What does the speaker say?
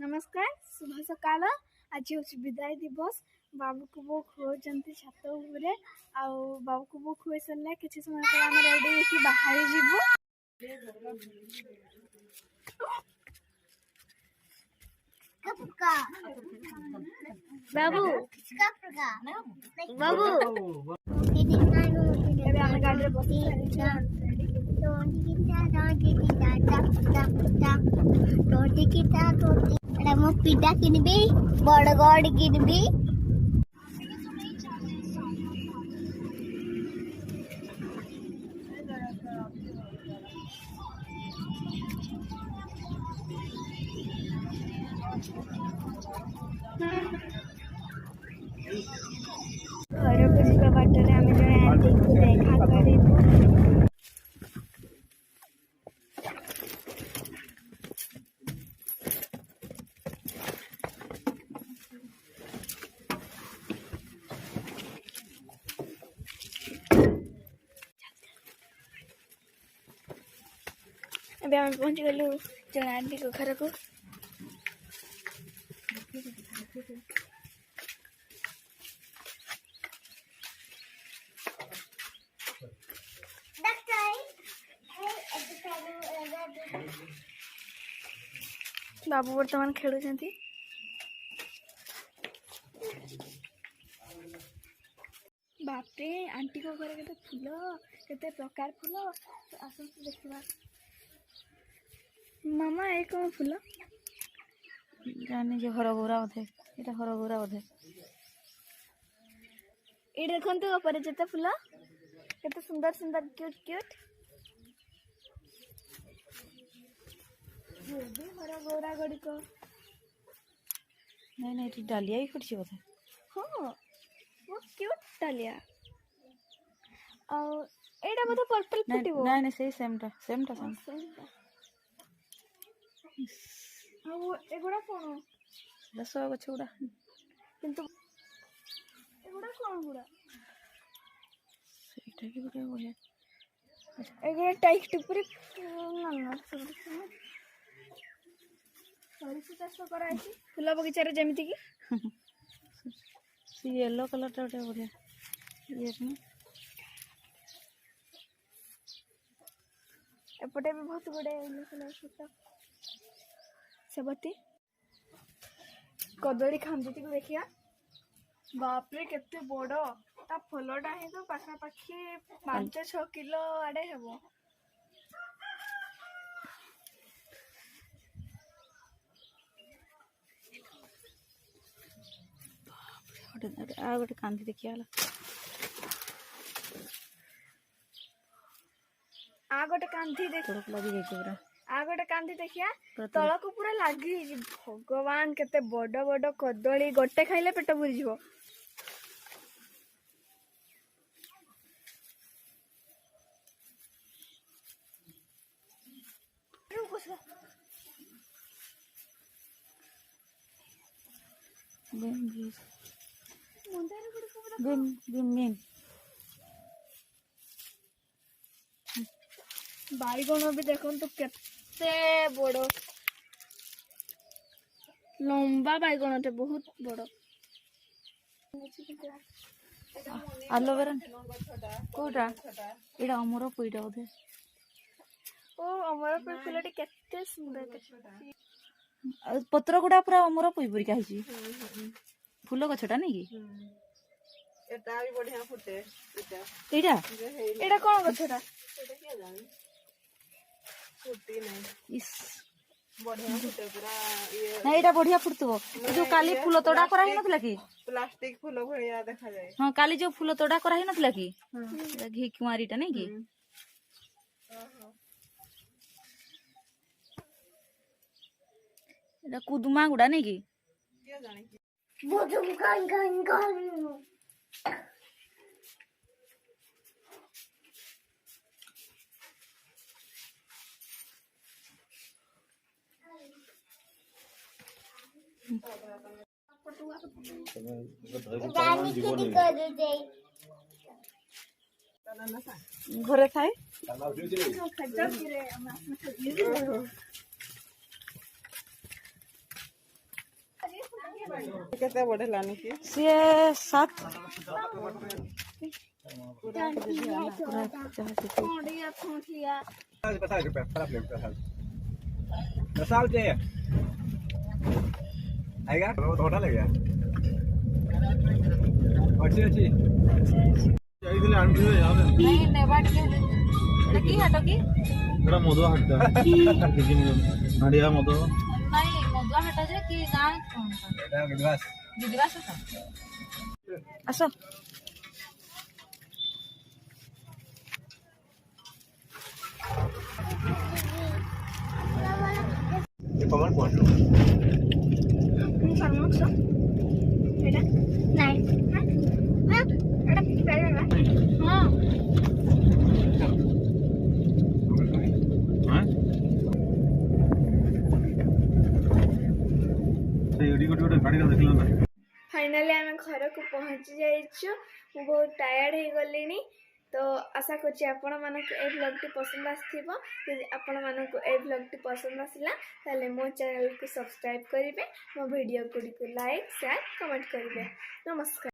नमस्कार शुभ सकाल। आज हूँ विदाय दिवस। बाबू को बो खुआउछंती छात उपरे आ बाबू को बो खुए सरले किछि समय पर हम रेडी होके बाहर जीवो। बाबू बाबू ଏବେ ଆମେ ଗାଡ଼ିରେ ବସି ମୁଁ ପିଠା କିଣିବି, ବଡଗଡ କିଣିବି। ଘରକୁ ଯିବା ବାଟରେ ଆମେ ଜଣେ ଆଣ୍ଟିଙ୍କୁ ଦେଖା କରିବୁ। ଏବେ ଆମେ ପହଞ୍ଚିଗଲୁ ଜଣେ ଆଣ୍ଟିଙ୍କ ଘରକୁ। बाबू वर्तमान खेलुଛନ୍ତି। बापरे आंटी को घरे केते फूल केते प्रकार फूल आसंतु देखिबा। मामा ए कौन फूल जाने जो हरगोरा बोधे एटा हरगोरा बोधे ये देखंतु ऊपर जते फूल केते सुंदर सुंदर क्यूट क्यूट ये भी हरगोरा गड़ी को नहीं नहीं एटी डालिया ही फुटसी बोधे। हां वो क्यूट डालिया और एटा बोधे पर्पल फुटिबो। नहीं नहीं सही सेम टा सेम आ वो एगुडा कोन रस गछ गुडा किंतु एगुडा कोन गुडा सेटा की गुडा बढ़िया एगुडा टाइक टिपुरी ना सरिस चाष कराइछि फूल बगीचा रे जेमिति की सी येलो कलर टा बढ़िया ये ना एपटे भी बहुत गुडे येलो कलर फूल सेबती कदली खांदती को देखिया। बापरे केते बड़ ता फलटा ही तो पाखा पाखी 5-6 किलो आडे हेबो। आ गोटे कांदी देखिया आ गोटे कांदी देख लगी जाई पूरा आ गोटे कांदी देखिया तଳ को पूरा लागी भगवान केते बड़ बड़ कदली गोटे खाइले पेट भरी जीवो। बाईगण भी देखो तो केते बड़ लंबा बाईगण बहुत बड़। एलोवेरा कोटा एटा अमर पुईटा बोधे ओ अमर पुई फुलटी केते सुंदर पत्र गुडा पूरा अमर पुई परिका हिची फूल गछटा नहीं की एटा भी बढ़िया फुटे एटा एटा कोन गछटा एटा के जानी फुटी नहीं इस बढ़िया फुटे पूरा ये नहीं एटा बढ़िया फुटतबो जो काली फूल तोड़ा करा ही नथला की प्लास्टिक फूल भलिया देखा जाए। हां काली जो फूल तोड़ा करा ही नथला की घी कुमारीटा नहीं की एटा कुदमा गुडा नहीं की के जानी बुजुम गन गन गन जानी किती करू दे घरे थाए କେତେ ବଢେଇଲାନି କି ସିଏ 7 आएगा थोड़ा लगेगा अच्छी अच्छी ଯାଇଥିଲେ ଆଣିଥିବେ ଯାହାହେଲେ ନାଇଁ ନେବା ଟିକେ ଏଟା କି ହାଟ କି ଏଟା ମଦୁଆ ହାଟଟା ନାଡ଼ିଆ ମଦ ନାଇଁ ମଦୁଆ ହାଟ ଯେ କି ଗାଁ କଣ ଏଟା ବିଦ୍ବାସ ବିଦ୍ବାସ ତ ଆସ ଏ କମାଣ୍ଡ ପହଞ୍ଚୁ ହଁ फाइनाली आम घर को पहुँची जाइछु मु बहुत टायर्ड हो गलिनी तो आशा करछि आपण मानक ए ब्लॉग टी पसंद आथिबो यदि आपण मानक ए ब्लॉग टी पसंद आसिला ताले मो चैनल को सब्सक्राइब करिवे मो वीडियो को लाइक शेयर कमेंट करिवे नमस्कार।